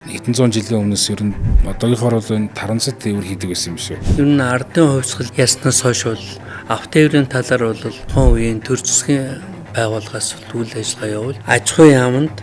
Хэдэн зуун жилийн өмнөөс ер нь одоогийнхоор бол энэ таранцад тээвэр хийдэг байсан юм шүү. Ер нь ардын хувьсгал яснаас хойш бол автотээврийн талаар бол тухайн үеийн төр засгийн байгууллагаас үйл ажиллагаа явуул. Аж ахуйн яамд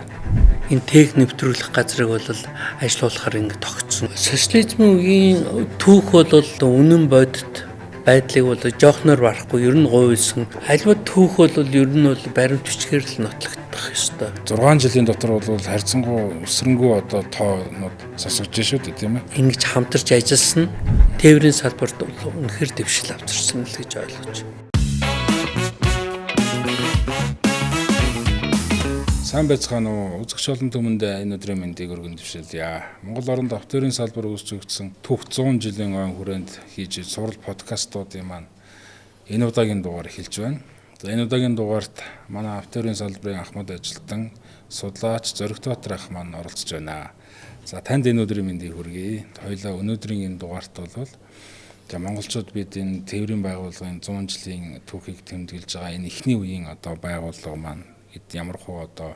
энэ тех нэвтрүүлэх газрыг бол ажилуулахаар ингэ тогтсон. Социализмын үеийн түүх бол үнэн бодит байдлыг бол жоохноор барахгүй ер нь гуйсан. Альва түүх бол ер нь бол баримт бичгээр л нотлогдох ёстой. 6 жилийн дотор бол харьцангуй өсрөнгөө одоо тоонууд сасгаж шүү дээ тийм ээ. Ингэж хамтарч ажилласан тээврийн салбарт бол үнэхээр дэвшил авчирсан л гэж ойлгож байна. Сайн байцгаана уу? Үзэгч олон түмэнд энэ өдрийн мэндийг өргөн дэвшүүлье. Монгол орнд автотээврийн салбар үүсгэгдсэн түүх 100 жилийн ой хүрээнд хийж сурал подкастуудын маань энэ удаагийн дугаар эхэлж байна. За энэ удаагийн дугаарт манай автотээврийн салбарын ахмад ажилтан судлаач Зоригтбаатар ах маань оролцож байна. За танд энэ өдрийн мэндийг хүргэе. Хоёулаа өнөөдрийн энэ дугаарт бол монголчууд бид энэ тээврийн байгууллагын 100 жилийн түүхийг тэмдэглэж байгаа энэ эхний үеийн одоо байгууллага маань ямар хөө одоо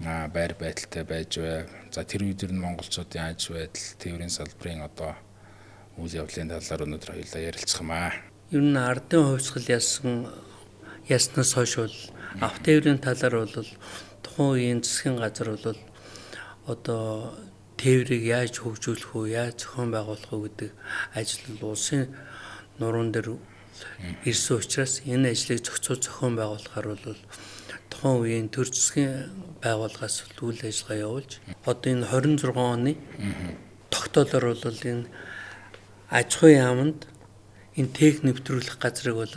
байр байдалтай байж вэ? За тэр үед нь монголчуудын аж байдал, тээврийн салбарын одоо үйл явдлын талаар өнөөдөр хоёулаа ярилцах юм аа. Ер нь ардын хувьсгал яснаас хойш бол автотээврийн талаар бол тухайн үеийн засгийн газар бол одоо тээврийг яаж хөгжүүлэх үү, яаж зохион байгуулах уу гэдэг ажил бол улсын нуруунд дээр ирсэн учраас энэ ажлыг зохион байгуулахаар бол тухайн үеийн төр засгийн байгууллагаас үйл ажиллагаа явуулж одоо энэ 26 оны тогтоолоор бол энэ аж ахуйн яамд энэ тех нэвтрүүлэх газрыг бол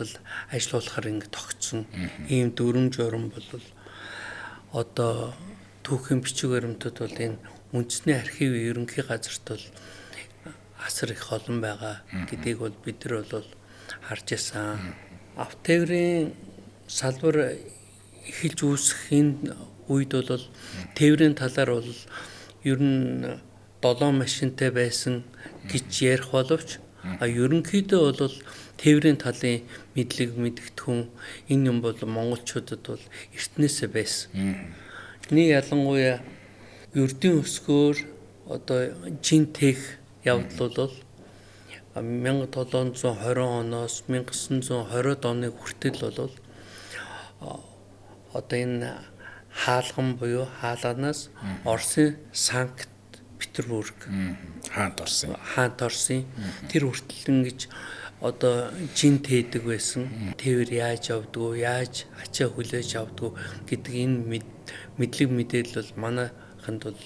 ажилуулахаар ингэ тогтсон. Ийм дүрм журм бол одоо түүхийн бичиг баримтууд бол энэ үндэсний архивын ерөнхий газарт бол асар их олон байгаа гэдгийг бол бид нар бол харж байсан. Автотээврийн салбар эхэлж үүсэх энэ үед бол тээврийн талаар бол ер нь 7 машинтай байсан гэж ярих боловч ерөнхийдөө бол тээврийн талын мэдлэг мэдгэдэггүй энэ юм бол монголчуудад бол эртнээсээ байсан. Нэг ялангуяа ердийн өсгөөр одоо жинтех явдал бол 1720 оноос 1920 оны хүртэл бол одоо энэ хаалган буюу хаалганаас Оросын Санкт Петербург хаант орсон тэр хүртэл ингэж одоо жин тээдэг байсан. Тээвэр яаж явдгүү, яаж ачаа хүлээж авдгүү гэдэг энэ мэдлэг мэдээлэл бол манайханд бол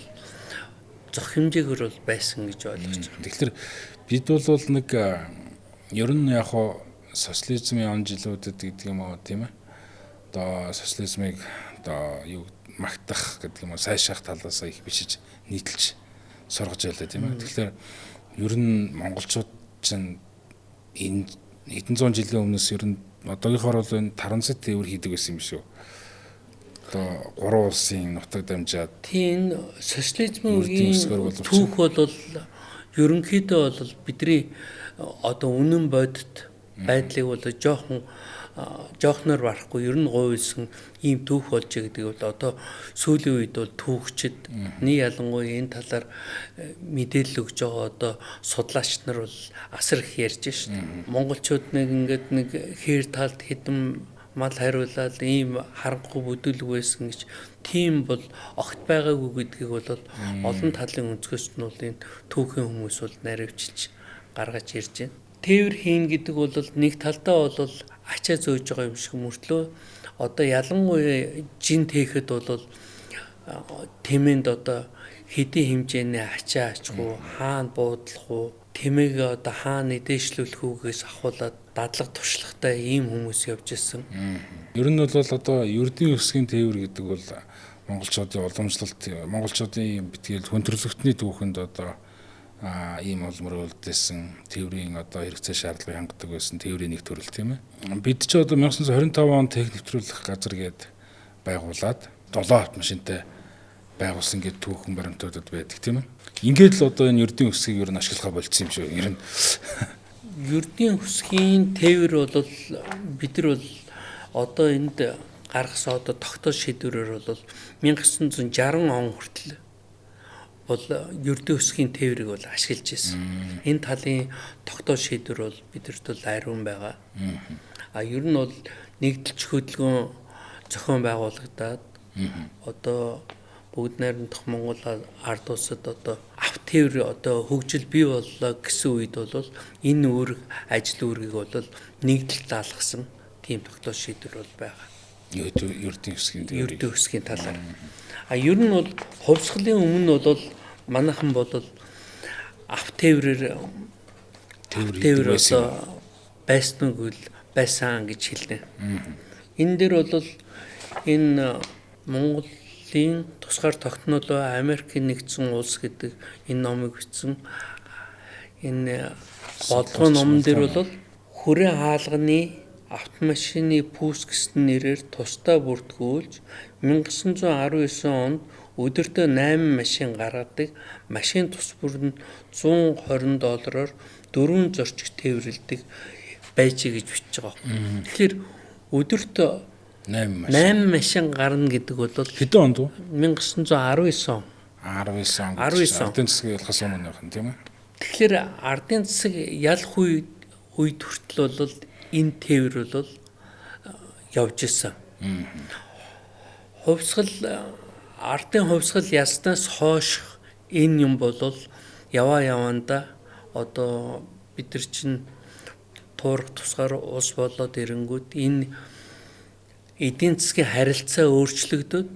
зөх хэмжээгээр бол байсан гэж ойлгож байна. Тэгэхээр бид бол нэг ер нь яг хоо социализмын он жилүүдэд гэдэг юм уу тийм ээ. Одоо социализмыг одоо юу магтах гэдэг юм уу сайшаах талаас их бичиж нийтэлж сургаж байлаа тийм ээ. Тэгэхээр ер нь монголчууд чинь энэ хэдэн зуун жилийн өмнөөс ер нь одоогийнхоор бол энэ таранцад тээвэр хийдэг байсан юм шүү. Одоо гурван улсын нутаг дамжаад тийм социализмын үеийн түүх бол ерөнхийдөө бол бидний одоо үнэн бодит байдлыг бол жоохноор барахгүй ер нь гуйсан ийм түүх болж байгаа гэдэг бол одоо сүүлийн үед бол түүхчид нэг ялангуяа энэ талаар мэдээлэл өгж байгаа одоо судлаач нар бол асар их ярьж байна. Монголчууд нэг хээр талд хэдэн мал хариулаад ийм харанхуй бүдүүлэг байсан гэж тийм бол огт байгаагүй гэдгийг бол олон талын өнцгөөс нь бол энэ түүхийн хүмүүс бол наривчилж гаргаж ирж байна. Тээвэр хийн гэдэг бол нэг талдаа бол ачаа зөөж байгаа юм шиг мөртлөө одоо ялангуяа жин техэд бол тэмээнд одоо хэдийн хэмжээний ачаа ачгүй хаана буудлах уу тэмээг одоо хаана эдээшлүүлэх үгээс ахуулаад дадлага туршлагатай ийм хүмүүс явж ирсэн. Ер нь бол одоо ердийн өсгийн тээвэр гэдэг бол монголчуудын уламжлалт монголчуудын битгийл хөндөрлөгтний түүхэнд одоо ийм олмор үлдээсэн тээврийн одоо хэрэгцээ шаардлагыг хангадаг байсан тээврийн нэг төрөл тийм ээ. Бид ч одоо 1925 он тех нэвтрүүлэх газар гээд байгуулад 7 автомашинтай байгуулсан гэдэг түүхэн баримтуудад байдаг тийм ээ. Ингээд л одоо энэ ердийн өсгийг ер нь ашиглахаа болцсон юм шүү. Ер нь ердийн өсгийн тээвэр бол бид нар бол одоо энд гаргасан одоо тогтоол шийдвэрээр бол 1960 он хүртэл бол ердөө өсгийн тээврийг бол ашиглаж байсан. Энэ талын тогтоол шийдвэр бол бидэрт бол ариун байгаа. Ер нь бол нэгдэлч хөдөлгөөн зохион байгуулагдаад одоо бүгд найрамдах Монгол ард улсад одоо авто тээвэр одоо хөгжил бий боллоо гэсэн үед бол энэ ажил үүргийг бол нэгдэлт даалгасан тийм тогтоол шийдвэр бол байгаа. Ердөө өсгийн талаар. Ер нь бол хувьсгалын өмнө бол манайхан бол авто тээврээр одоо байсныг байсан гэж хэлнэ. Энэ дээр бол энэ Монголын тусгаар тогтнолоо Америкийн нэгдсэн улс гэдэг энэ номыг бичсэн энэ бодлогын номон дээр бол хүрээ хаалганы автомашины пүүс гэсэн нэрээр тусдаа бүртгүүлж 1919 онд өдөртөө 8 машин гаргадаг машин тус бүр нь $120 4 зорчигч тээвэрлэдэг байжээ гэж бичиж байгаа. Тэгэхээр өдөртөө 8 машин гарна гэдэг бол хэдэн онд вэ? 1919 он. 19 ардын засгийн ялхаас өмнө байх нь тийм ээ. Тэгэхээр ардын засаг ялах үед хүртэл бол энэ тээвэр бол явж исэн. Ардын хувьсгал яснаас хойш энэ юм бол яваанда одоо бид нар чинь туурах тусгаар улс болоод ирэнгүүт энэ эдийн засгийн харилцаа өөрчлөгдөд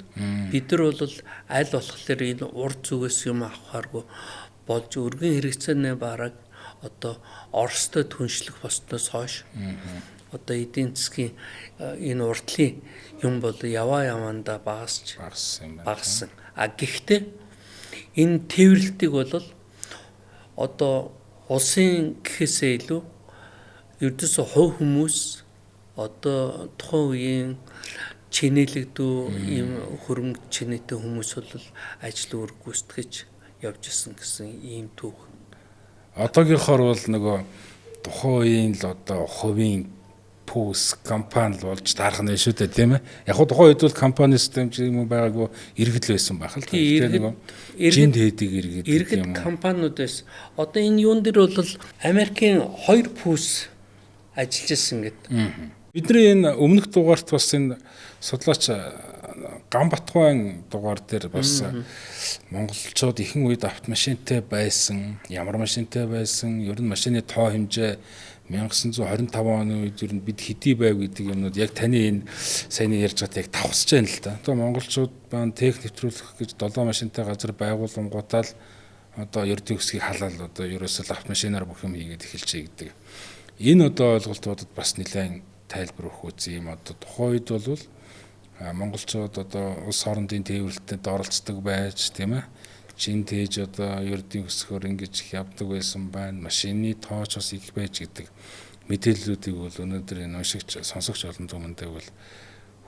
бид нар бол аль болохоор энэ урд зүгээс юм авахааргүй болж өргөн хэрэгцээний бараг одоо Оростой түншлэх болсноос хойш одоо эдийн засгийн энэ урдлын юм бол яваанда багассан. Гэхдээ энэ тээвэрлэлтийг бол одоо улсын гэхээсээ илүү ердөөсөө хувь хүмүүс одоо тухайн үеийн чинээлэгдүү ийм хөрөнгө чинээтэй хүмүүс бол ажил үүрэг гүйцэтгэж явж исэн гэсэн ийм түүх. Одоогийнхоор бол нөгөө тухайн үеийн л одоо хувийн пүүс компани л болж таарах нь шүү дээ тийм ээ. Яг хөө тухайн үед бол компани систем юм байгаагүй иргэд л байсан байх л та. Тэгээд жинд хийдэг иргэд компаниуд байсан. Одоо энэ юун дээр бол Америкийн 2 пүүс ажиллаж исэн гэдэг. Бидний энэ өмнөх дугаарт бас энэ судлаач Ганбатхан дугаар дээр бас монголчууд ихэнх үед автомашинтай байсан, ямар машинтай байсан, ер нь машины тоо хэмжээ 1925 оны үед ер нь бид хэдий байв гэдэг юмнууд яг таны энэ саяны ярьж байгаатай яг тавсаж байна л да. Одоо монголчууд баан техник нэвтрүүлэх гэж 7 машинтай газар байгуулангуудаа л одоо ердөө өсгийг халаал одоо ерөөсөө автомашинаар бүх юм хийгээд эхэлжээ гэдэг. Энэ одоо ойлголтуудад бас нэлээд тайлбар өгөх үгүй юм. Одоо тухайн үед бол монголчууд одоо улс орондын тээвэрлэлтэд оролцдог байж тийм ээ. Чин тээж одоо ердийн өсгөөр ингэж явдаг байсан байна. Машины тооч бас их байж гэдэг мэдээллүүдийг бол өнөөдөр энэ уншигч сонсогч олон түмэндээ бол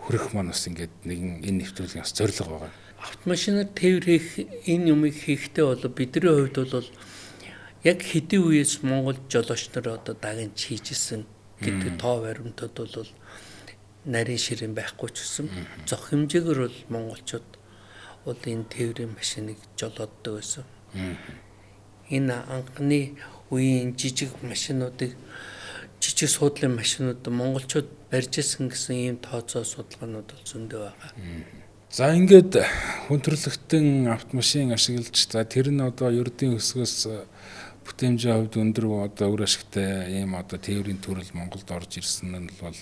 хүрэх маань бас ингээд нэгэн энэ нэвтрүүлгийн бас зорилго байгаа. Автомашинаар тээвэр хийх энэ юмыг хийхдээ бол бидний хувьд бол яг хэдийн үеэс Монгол жолооч нар одоо даган хийжсэн гэдэг тоо баримтууд бол нарийн ширэн байхгүй ч гэсэн зөх хэмжээгээр бол монголчууд бол энэ тээврийн машиныг жолооддог байсан. Энэ анхны үеийн жижиг машинуудыг жижиг суудлын машинууд монголчууд барьж исэн гэсэн ийм тооцоо судалгаанууд бол зөндөө байгаа. За ингээд хүндрэлтэн автомашин ашиглаж тэр нь одоо ердийн өсгөөс бүтээмжийн хувьд өндөр одоо үр ашигтай ийм одоо тээврийн төрөл Монголд орж ирсэн нь бол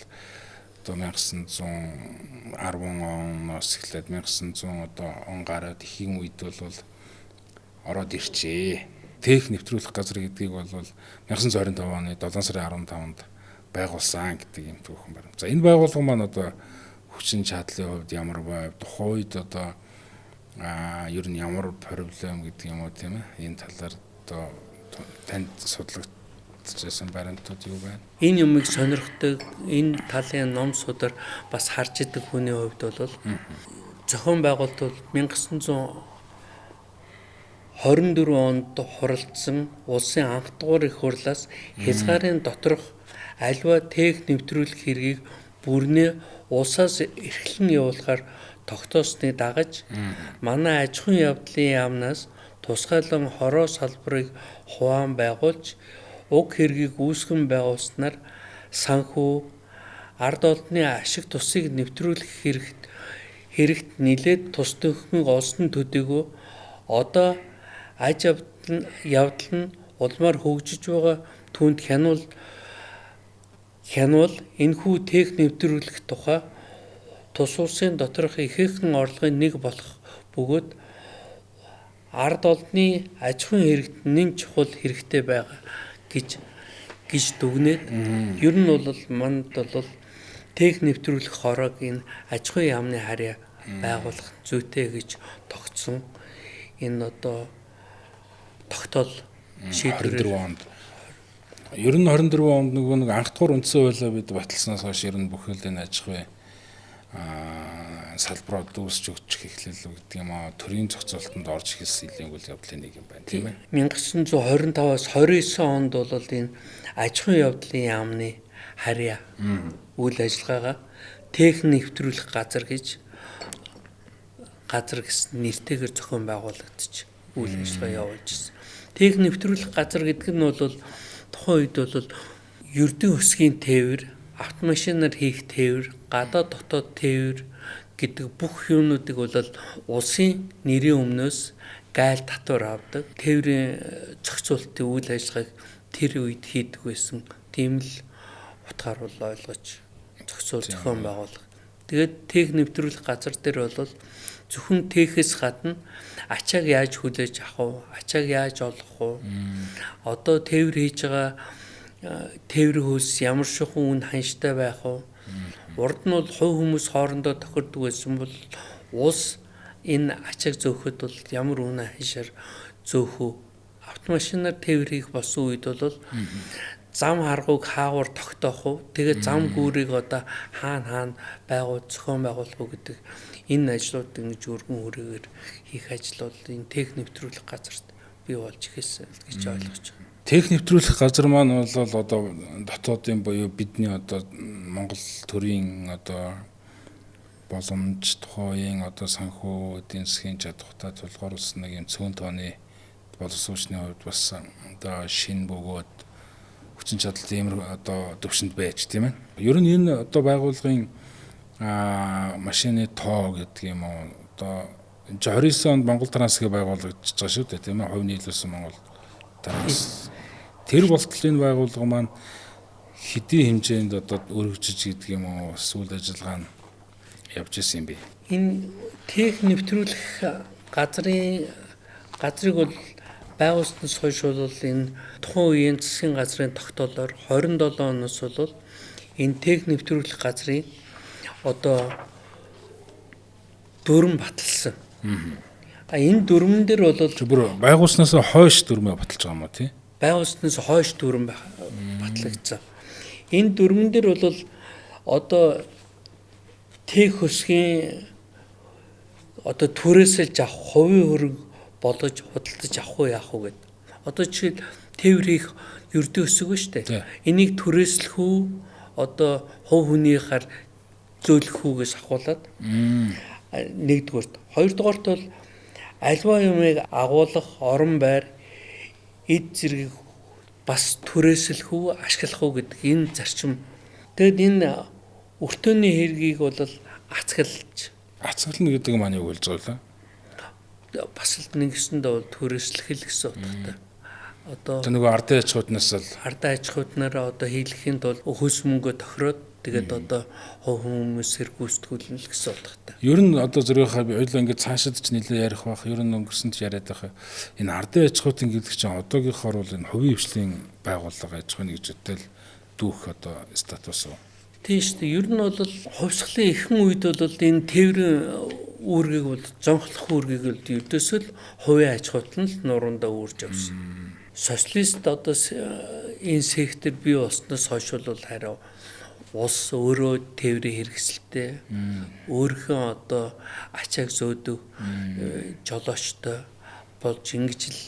одоо 1910 оноос эхлээд 1900 одоо он гараад ихийн үед бол ороод ирчээ. Тех нэвтрүүлэх газар гэдгийг бол 1925 оны 7 сарын 15-нд байгуулсан гэдэг юм түүхэн байна. За энэ байгууллага маань одоо хүчин чадлын хувьд ямар байв? Тухайн үед одоо ер нь ямар проблем гэдэг юм уу тийм ээ? Энэ талаар одоо танд судлагдчихсан баримтууд юу байна? Энэ юмыг сонирхдаг энэ талын ном судар бас харж идэг хүний хувьд бол зохион байгуулалт 1924 онд хуралдсан улсын анх дугаар их хурлаас хязгаарын доторх альва тех нэвтрүүлэх хэргийг бүрнээ улсаас эрхлэн явуулахаар тогтоосны дагаж манай аж ахуйн явдлын яамнаас тусгайлан хороо салбарыг хуваан байгуулж уг хэргийг үүсгэн байгуулснаар санхүү ард олонны ашиг тусыг нэвтрүүлэх хэрэгт нэлээд тус төхмөг олсон төдийгүй одоо аж явдал нь улмаар хөгжиж байгаа түүнд хянвал энэхүү тех нэвтрүүлэх тухай тус улсын доторх ихээхэн орлогын нэг болох бөгөөд ард олонны аж ахуйн хэрэгт нэн чухал хэрэгтэй байгаа гэж дүгнээд ер нь бол манд бол тех нэвтрүүлэх хорог энэ аж ахуйн яамны харьяа байгуулах зүйтэй гэж тогтсон энэ одоо тогтоол шийдвэр 24 онд. Ер нь 24 онд нэг анх дугаар үндсэн хуулиа бид баталснаас хойш ер нь бүхэл энэ аж ахуйн салбарууд үүсч өгчих эхлэл гэдэг юм аа төрийн зохицуулалтанд орж эхэлсэн илэнгүүл явдлын нэг юм байна тийм ээ. 1925-аас 29 онд бол энэ аж ахуйн явдлын яамны харьяа үйл ажиллагаагаа тех нэвтрүүлэх газар гэсэн нэртэйгээр зохион байгуулагдчих үйл ажиллагаа явуулж ирсэн. Тех нэвтрүүлэх газар гэдэг нь бол тухайн үед бол ердийн өсгийн тээвэр, автомашинаар хийх тээвэр, гадаад дотоод тээвэр гэдэг бүх юмнуудыг бол улсын нэрийн өмнөөс гайл татвар авдаг. Тээврийн зохицуулалтын үйл ажиллагааг тэр үед хийдэг байсан. Тийм л утгаар бол ойлгож зохион байгуулах. Тэгээд тех нэвтрүүлэх газар дээр бол зөвхөн техээс гадна ачааг яаж хүлээж авах вэ? Ачааг яаж олох вэ? Одоо тээвэр хийж байгаа тээврийн хөлс ямар шохон үн ханштай байх вэ? Урд нь бол хувь хүмүүс хоорондоо тохирдог байсан бол улс энэ ачааг зөөхөд бол ямар үн ханшаар зөөх вэ? Автомашинаар тээвэр хийх болсон үед бол зам харгууг хаагуур тогтоох уу? Тэгээд зам гүүрийг одоо хаана зохион байгуулах уу гэдэг энэ ажлууд ингэж өргөн хүрээгээр хийх ажил бол энэ тех нэвтрүүлэх газарт бий болж ихсэн гэж ойлгож байна. Тех нэвтрүүлэх газар маань бол одоо дотоодын буюу бидний одоо Монгол төрийн одоо боломж тухайн одоо санхүү эдийн засгийн чадвартай тулгуурласан нэг юм цөөн тооны боловсруучны хувьд бас одоо шин бөгөөд хүчин чадал тиймэр одоо төвшөнд байж тийм ээ. Ер нь энэ одоо байгууллагын машины тоо гэдэг юм уу одоо 29 онд Монгол Транс гэх байгуулагдаж байгаа шүү дээ тийм ээ. Хувь нийлүүлсэн Монгол Транс. Тэр болтол энэ байгууллага маань хэдийн хэмжээнд одоо өргөжиж гэдэг юм уу сүүл ажиллагаа нь явж исэн юм бэ? Энэ тех нэвтрүүлэх газрыг бол байгуулснаас хойш бол энэ тухайн үеийн засгийн газрын тогтоолоор 27 оноос бол энэ тех нэвтрүүлэх газрын одоо дүрм баталсан. Энэ дүрмэн дээр бол бүр байгуулснаас хойш дүрмээ баталж байгаа юм уу тий? Байгуулснаас хойш дүрм батлагдсан. Энэ дүрмэн дээр бол одоо тех хөсгийн одоо түрээсэлж авах хувийн хөрөг болгож худалдаж авах уу яах уу гэдэг. Одоо жишээл тээвэр хийх ердөө өсөг ба штэ. Энийг түрээслэх үү одоо хувь хүнийхээр зөөлөх үгээс ахуулаад нэгдүгээрт. Хоёрдугаарт бол альва юмыг агуулгах орон байр эд зэргийг бас түрээслэх үү ашиглах уу гэдэг энэ зарчим. Тэгэд энэ өртөөний хэргийг бол ацгална гэдэг маань юу хэлж байгаа вэ? Бас л нэгсэндээ бол түрээслэх л гэсэн утгатай. Одоо нөгөө ардын аж ахуйнаас л ардын аж ахуйнаараа одоо хийлгэхийн тулд хөлс мөнгө тохироод тэгээд одоо хувь хүмүүс сэргүүцтгүүлнэ л гэсэн утгатай. Ер нь одоо зөргийнхаа би ойлоо ингээд цаашид ч нэлээ ярих байх. Ер нь өнгөрсөнд ч яриад байх. Энэ ардын аж ахуйн гэдэг чинь одоогийнхоор бол энэ хувийн хвшлийн байгууллага аж ахуйн гэж үтэл дүүх одоо статус уу? Тийм шүү дээ. Ер нь бол хувьсгалын ихэнх үед бол энэ тээврийн үүргийг бол зонхлох үүргийг бол ердөөсөө л хувийн аж ахуйд нь л нуруундаа үүрж авсан. Социалист одоо энэ сектор бий болсноос хойш бол харин улс өөрөө тээврийн хэрэгсэлтэй өөрийнхөө одоо ачааг зөөдөг жолоочтой болж ингэж л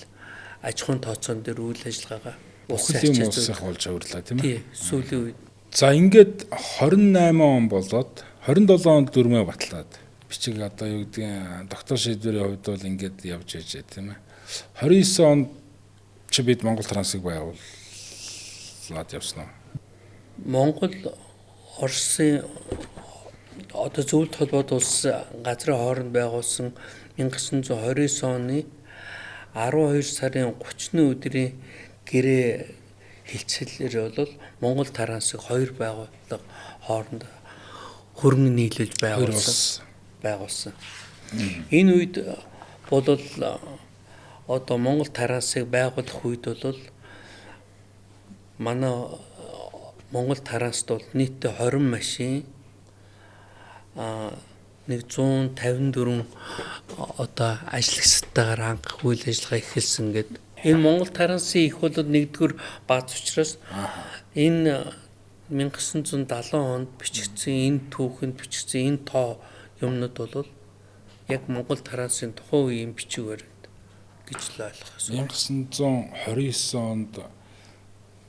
аж ахуйн тооцоон дээр үйл ажиллагаагаа улсын ачааг болж авирлаа тийм ээ. Сүүлийн үед. За ингээд 28 он болоод 27 онд дүрмээ батлаад бичиг одоо юу гэдгийг доктор шийдвэрийн хувьд бол ингээд явж ижээ тийм ээ. 29 онд чи бид Монгол Трансыг байгуулад явсан уу? Монгол Оросын одоо зөвлөлт холбоот улс газрын хооронд байгуулсан 1929 оны 12 сарын 30-ны өдрийн гэрээ хилцэлээр бол Монгол Трансыг хоёр байгууллага хооронд хөрөнгө нийлүүлж байгуулсан. Энэ үед бол одоо Монгол Трансыг байгуулах үед бол манай Монгол Транст бол нийтдээ 20 машин 154 одоо ажиллагчдаагаар хангах үйл ажиллагаа эхэлсэн гэдэг. Энэ Монгол Трансын их бол нэгдүгээр бааз учраас энэ 1970 онд бичигдсэн энэ түүхэнд бичигдсэн энэ тоо юмнууд бол яг Монгол Трансын тухайн үеийн бичиг баримт гэж л ойлгох ёстой. 1929 онд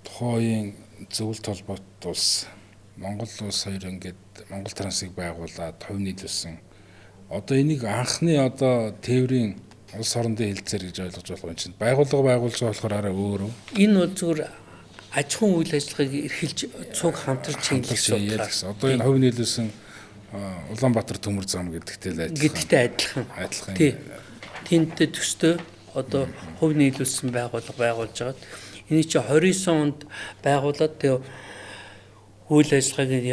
тухайн зөвлөлт холбоот улс Монгол улс хоёр ингээд Монгол Трансыг байгуулад хувь нийлүүлсэн. Одоо энийг анхны одоо тээврийн улс орондын хэлцээр гэж ойлгож болох юм чинь. Байгууллага байгуулж байгаа болохоор арай өөр. Энэ бол зүгээр аж ахуйн үйл ажиллагааг эрхэлж цуг хамтарч хийлгсэн. Одоо энэ хувь нийлүүлсэн Улаанбаатар төмөр зам гэдэгтэй л адилхан. Тэнтэй төстэй одоо хувь нийлүүлсэн байгууллага байгуулж байгаад энэ чи 29 онд байгуулад тэгээ үйл ажиллагааг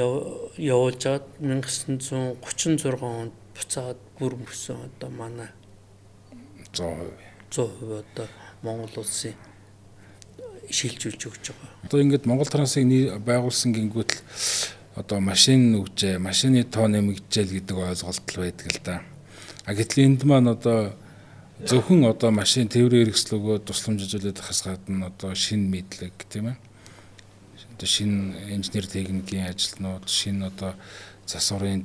явуулж байгаад 1936 онд буцаад бүр мөсөн одоо манай 100% одоо Монгол улсын шилжүүлж өгч байгаа. Одоо ингээд Монгол Трансыг байгуулсан гингүүт л одоо машин нүгжээ, машины тоо нэмэгдэжэл гэдэг ойлголт л байдаг л да. Гэтэл энд маань одоо зөвхөн одоо машин тээврийн хэрэгслүүгөө тусламжиж үлдэх хас гадна одоо шинэ мэдлэг тийм ээ. Одоо шинэ инженер техникийн ажилтнууд, шинэ одоо засварын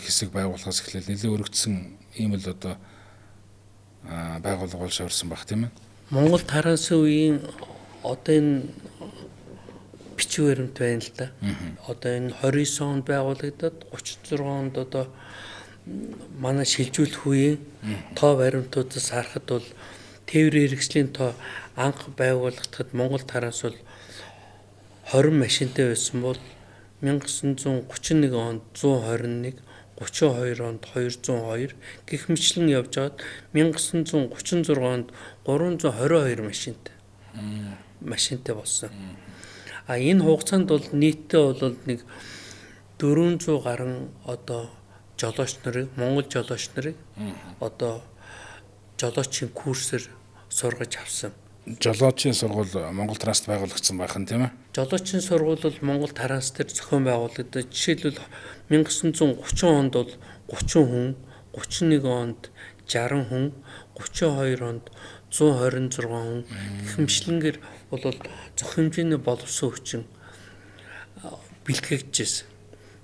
хэсэг байгуулахаас эхлээл нэлээд өргөцсөн ийм л одоо байгууллага болж орсон баг тийм ээ. Монгол Трансын үеийн одоо энэ бичиг баримт байна л да. Одоо энэ 29 онд байгуулагдаад 36 онд одоо манай шилжүүлэх үеийн тоо баримтуудаас харахад бол тээврийн хэрэгслийн тоо анх байгуулагдахад Монгол Транс бол 20 машинтай байсан бол 1931 онд 121, 32 онд 202 гэх мэтлэн явж байгаад 1936 онд 322 машинтай болсон. Энэ хугацаанд бол нийтдээ бол нэг 400 гаруй одоо жолооч нарыг Монгол жолооч нарыг одоо жолоочийн курсээр сургаж авсан. Жолоочийн сургууль Монгол Транст байгуулагдсан байх нь тийм ээ. Жолоочийн сургууль бол Монгол Транс дээр зохион байгуулагдсан. Жишээлбэл 1930 онд бол 30 хүн, 31 онд 60 хүн, 32 онд 126 хүн гэх мэтлэнгээр бол зөх хэмжээний боловсон хүчин бэлтгэгдчихсэн.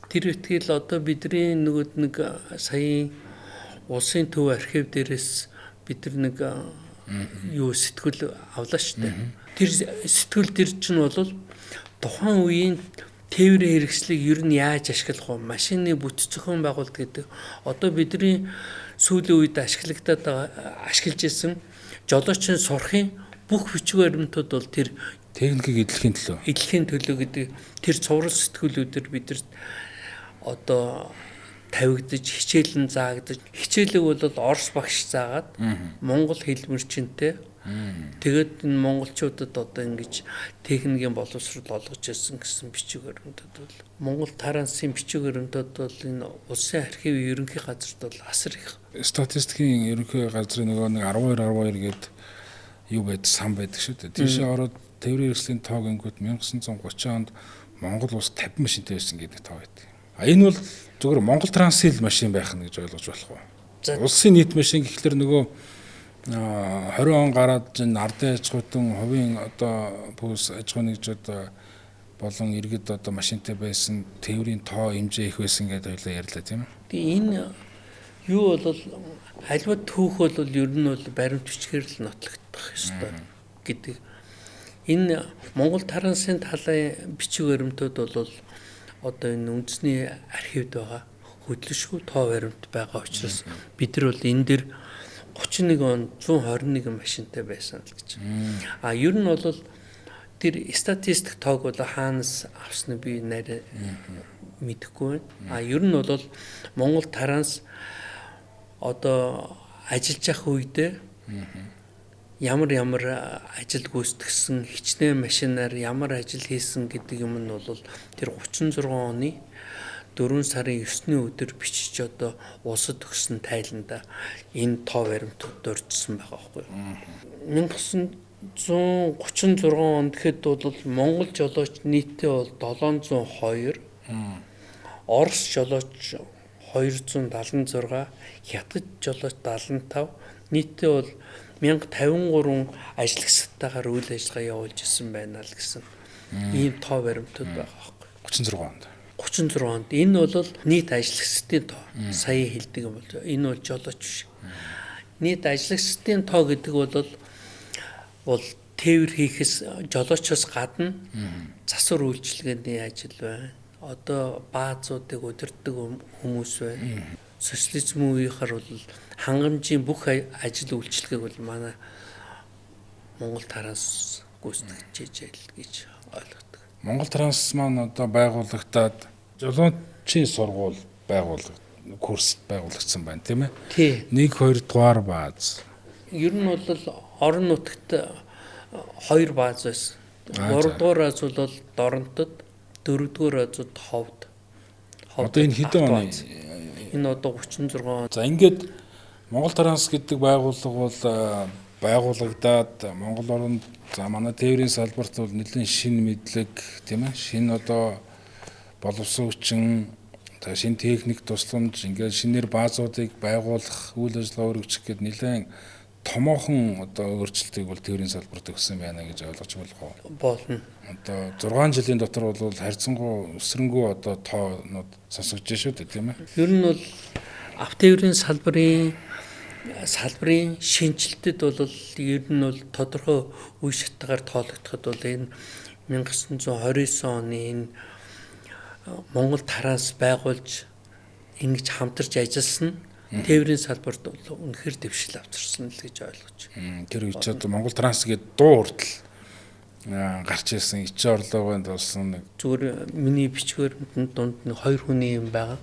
Тэр ихтгэл одоо бидний нэг саяын улсын төв архив дээрээс бид нэг сэтгүүл авлаа шүү дээ. Тэр сэтгүүл дээр чинь бол тухайн үеийн тээврийн хэрэгслийг ер нь яаж ашиглах вэ? Машины бүтэц зохион байгуулалт гэдэг одоо бидний сүүлийн үед ашиглаж ирсэн жолоочийн сурахын бүх бичиг баримтууд бол тэр техникийг эдлэхийн төлөө гэдэг тэр цуврал сэтгүүлүүдээр бид нар одоо тавигдаж хичээлэн заагдаж хичээлэг бол Орос багш заагаад монгол хэлмэрчинтэй тэгээд энэ монголчуудад одоо ингэж техникийн боловсрол олгож ирсэн гэсэн бичиг баримтууд бол Монгол Трансын бичиг баримтууд бол энэ улсын архивын ерөнхий газарт бол асар их статистикийн ерөнхий газрын нөгөө нэг 12 гээд юу байд сан байдаг шүү дээ. Тийшээ ороод тээврийн хэрэгслийн тоог ингүүт 1930 онд Монгол улс 50 машинтай байсан гэдэг тоо байдаг. Энэ бол зөвхөн Монгол Трансын машин байх нь гэж ойлгож болох уу? Улсын нийт машин гэхэлэр нөгөө 20 он гараад ардын аж ахуйтан хувийн одоо бүс аж ахуйн нэгжүүд болон иргэд одоо машинтай байсан тээврийн тоо хэмжээ их байсан гэдэг хоёлаа ярьлаа тийм ээ. Тэгээ энэ юу бол альва түүх бол ер нь бол баримт бичгээр л нотлогдох ёстой гэдэг. Энэ Монгол Трансын талын бичиг баримтууд бол одоо энэ үндэсний архивд байгаа хөдлөшгүй тоо баримт байгаа учраас бид нар бол энэ дэр 31 онд 121 машинтай байсан л гэж. Ер нь бол тэр статистик тоог бол хаанаас авсныг би нарийн мэдэхгүй байна. Ер нь бол Монгол таранс одоо ажиллаж явах үедээ ямар ажил гүйцэтгсэн, хичнээн машинаар ямар ажил хийсэн гэдэг юм нь бол тэр 36 оны 4 сарын 9-ний өдөр бичиж одоо улсад өгсөн тайланда энэ тоо баримтууд дурдсан байгаа байхгүй юу. 1936 онд гэхэд бол Монгол жолооч нийтээ бол 702, Орос жолооч 276, Хятад жолооч 75, нийтээ бол 1053 ажлагчдаагаар үйл ажиллагаа явуулж исэн байна л гэсэн ийм тоо баримтууд байгаа байхгүй. 36 онд. 36 онд энэ бол нийт ажлагчдын тоо. Сая хэлдэг юм бол энэ бол жолооч биш. Нийт ажлагчдын тоо гэдэг бол тээвэр хийхээс жолоочоос гадна засвар үйлчилгээний ажил байна. Одоо баазуудыг удирддаг хүмүүс байна. Социализм үеийнхар бол хангамжийн бүх ажил үйлчилгээг бол манай Монгол таранс гүйцэтгэж гэж ойлгодог. Монгол таранс маань одоо байгуулагдаад жолоочийн сургууль курс байгуулагдсан байна тийм ээ. Тий. 1-2 дугаар бааз. Ер нь бол орон нутагт 2 бааз байсан. 3 дугаар бааз бол Доронтод, 4 дугаар бааз Ховд. Одоо энэ хэдэн оны? Энэ одоо 36 он. За ингээд Монгол таранс гэдэг байгууллага бол байгуулагдаад Монгол оронд за манай тээврийн салбарт бол нэлээд шинэ мэдлэг тийм ээ. Шинэ одоо боловсон хүчин, шинэ техник тусламж, ингээд шинээр баазуудыг байгуулах, үйл ажиллагаа өргөжих гэдэг нэлээд томоохон одоо өөрчлөлтийг бол тээврийн салбарт өгсөн байна гэж ойлгож болох уу? Болно. Одоо 6 жилийн дотор бол харьцангуй өсрөнгөө одоо тоонууд сонсогдож шүү дээ тийм ээ. Ер нь бол автотээврийн салбарын шинжилтэд бол ер нь бол тодорхой үе шатгаар тоологдоход бол энэ 1929 оны энэ Монгол таранс байгуулж ингэж хамтарч ажилласан тээврийн салбарт бол үнэхээр дэвшил авчирсан л гэж ойлгож байна. Тэр үед одоо Монгол таранс гэдэг дуу хүртэл гарч ирсэн ичээ орлогонд болсон нэг зүгээр миний бичгээр дунд нэг 2 хүний юм байгаа.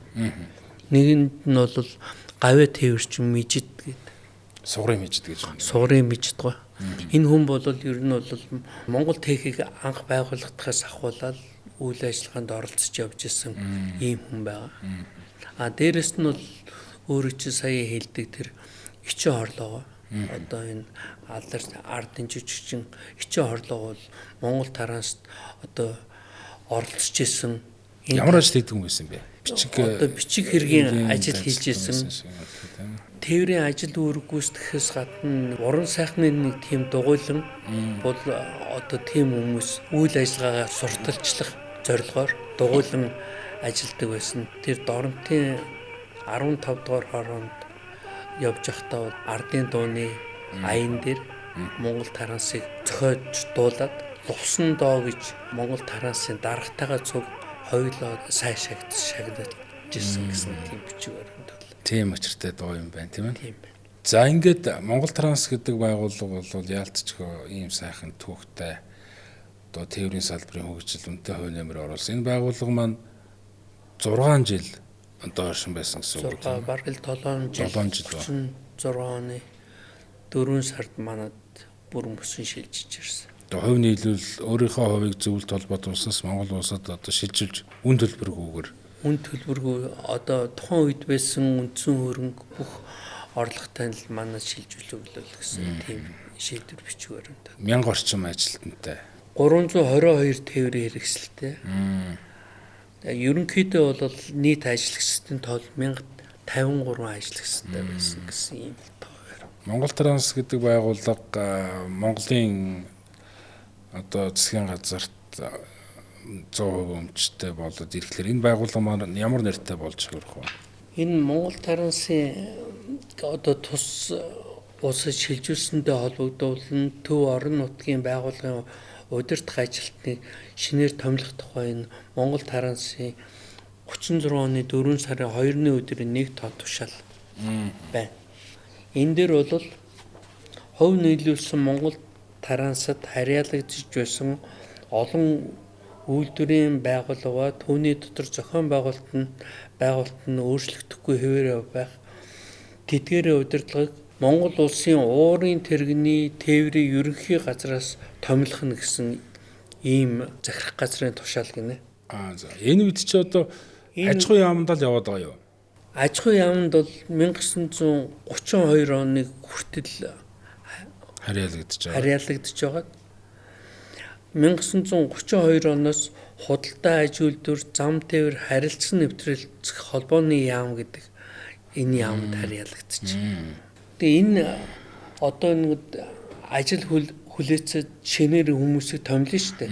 Нэгэнд нь бол гавья тээвэрч мижид гэдэг. Сугрын мижид гэж байна. Сугрын мижид гоо. Энэ хүн бол ер нь бол Монгол техийг анх байгуулагдахаас ахуулаад үйл ажиллагаанд оролцож явж исэн ийм хүн байгаа. Дээрэс нь бол өөрөө чи сая хэлдэг тэр ичээ хорлогоо одоо энэ ардын жижигчин ичээ хорлого бол Монгол таранст одоо оролцож исэн. Ямар ажил хийдэг юм байсан бэ? Бичиг хэргийн ажил хийж исэн. Тээврийн ажил үүрэг гүйцэтгэхээс гадна уран сайхны нэг тийм дугуйлан бол одоо тийм хүмүүс үйл ажиллагаагаа сурталчлах зорилгоор дугуйлан ажилладаг байсан. Тэр Доронтын 15 дугаар хороонд явж байхдаа ардын дууны аян дээр Монгол тарансыг зохиож дуулаад Лувсан доо гэж Монгол тарансын дарагтайгаа цуг хоёулаа сайн шагнаж ирсэн гэсэн тийм бичиг баримт бол. Тийм очиртай дуу юм байна тийм ээ. Тийм байна. За ингээд Монгол таранс гэдэг байгууллага бол яалтчгүй ийм сайхан түүхтэй одоо тээврийн салбарын хөгжил үнэтэй хувь нэмэр оруулсан. Энэ байгууллага маань 6 жил одоо оршин байсан гэсэн үг тийм ээ. Бараг л 7 жил 36 оны 4 сард манад бүрэн бүсэн шилжиж ирсэн. Одоо хувь нийлүүл өөрийнхөө хувийг зөвлөлт холбоот улсаас Монгол улсад одоо шилжүүлж үн төлбөргүйгээр одоо тухайн үед байсан үндсэн хөрөнгө бүх орлоготой л манад шилжүүлж өглөөл гэсэн тийм шийдвэр бичиг баримт. 1000 орчим ажилтнтай. 322 тээврийн хэрэгсэлтэй. Ерөнхийдөө бол нийт ажлагчдын тоо 1053 ажлагчтай байсан гэсэн юм тоо байна. Монгол таранс гэдэг байгууллага Монголын одоо засгийн газарт 100% өмчтэй болоод ирэхлээр энэ байгууллага маань ямар нэртэй болж ирэх вэ? Энэ Монгол тарансын одоо тус улсад шилжүүлсэндээ холбогдуулан төв орон нутгийн байгууллагын удирдах ажилтныг шинээр томилох тухай энэ Монгол тарансын 36 оны 4 сарын 2-ны өдрийн 1 тоо тушаал байна. Энэ дээр бол хувь нийлүүлсэн Монгол тараансад харьяалагдж байсан олон үйлдвэрийн байгууллага түүний дотор зохион байгуулалт нь өөрчлөгдөхгүй хэвээр байх тэдгээрийн удирдлагыг Монгол улсын уурын тэрэгний тээврийн ерөнхий газраас томилох нь гэсэн ийм захирах газрын тушаал гинэ. За энэ үед чи одоо аж ахуйн яамд л яваад байгаа юу? Аж ахуйн яамд бол 1932 оны хүртэл харьяалагдж байгаа. 1932 оноос худалдаа аж үйлдвэр, зам тээвэр, харилцан нэвтрүүлэх холбооны яам гэдэг энэ яамд харьяалагдчих. Тэгээ энэ одоо нэг ажил хүлээцэд шинээр хүмүүсийг томилно шүү дээ.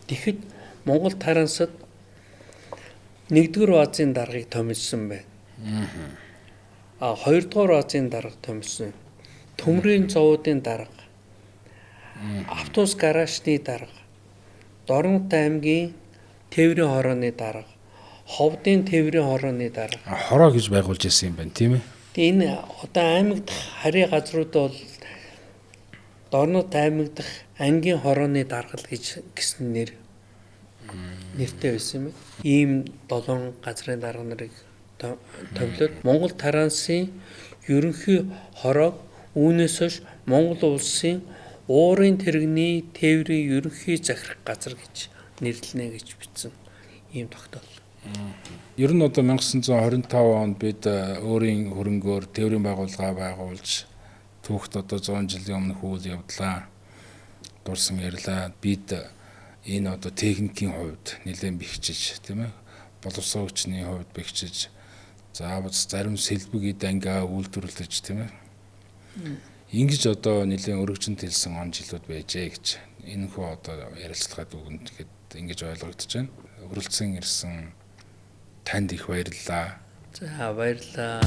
Тэгэхэд Монгол тараансад 1-р баазын даргаыг томилсон байна. 2-р баазын дарга томилсон. Төмрийн зовоодын дарга, автобус гаражны дарга, Дорнот аймгийн тээврийн хорооны дарга, Ховдын тээврийн хорооны дарга. Хороо гэж байгуулж ирсэн юм байна, тийм ээ. Тэгээ энэ одоо аймаг дахь харийн газрууд бол Дорнот аймаг дахь ангийн хорооны даргал гэсэн нэртэй байсан юм байна. Ийм 7 газрын дарга нарыг томилоод Монгол тараансын ерөнхий хороог үүнээс хойш Монгол улсын уурын тэрэгний тээврийн ерөнхий захирах газар гэж нэрлэнэ гэж бичсэн ийм тогтоол. Ер нь одоо 1925 онд бид өөрийн хөрөнгөөр тээврийн байгууллага байгуулж түүхт одоо 100 жилийн өмнөх үйл явдлаа дурсан ярьлаа. Бид энэ одоо техникийн хувьд нэлээд бэхжиж, тийм ээ, боловсон хүчний хувьд бэхжиж, заавал зарим сэлбэг ангиа үйлдвэрлэж, тийм ээ. Ингэж одоо нэлээд өргөжинд хэлсэн он жилүүд байжээ гэж энэ хөө одоо ярилцлагад үгэнд тэгэхэд ингэж ойлгогдож байна. Өрөлдсөн ирсэн танд их баярлалаа. За баярлалаа.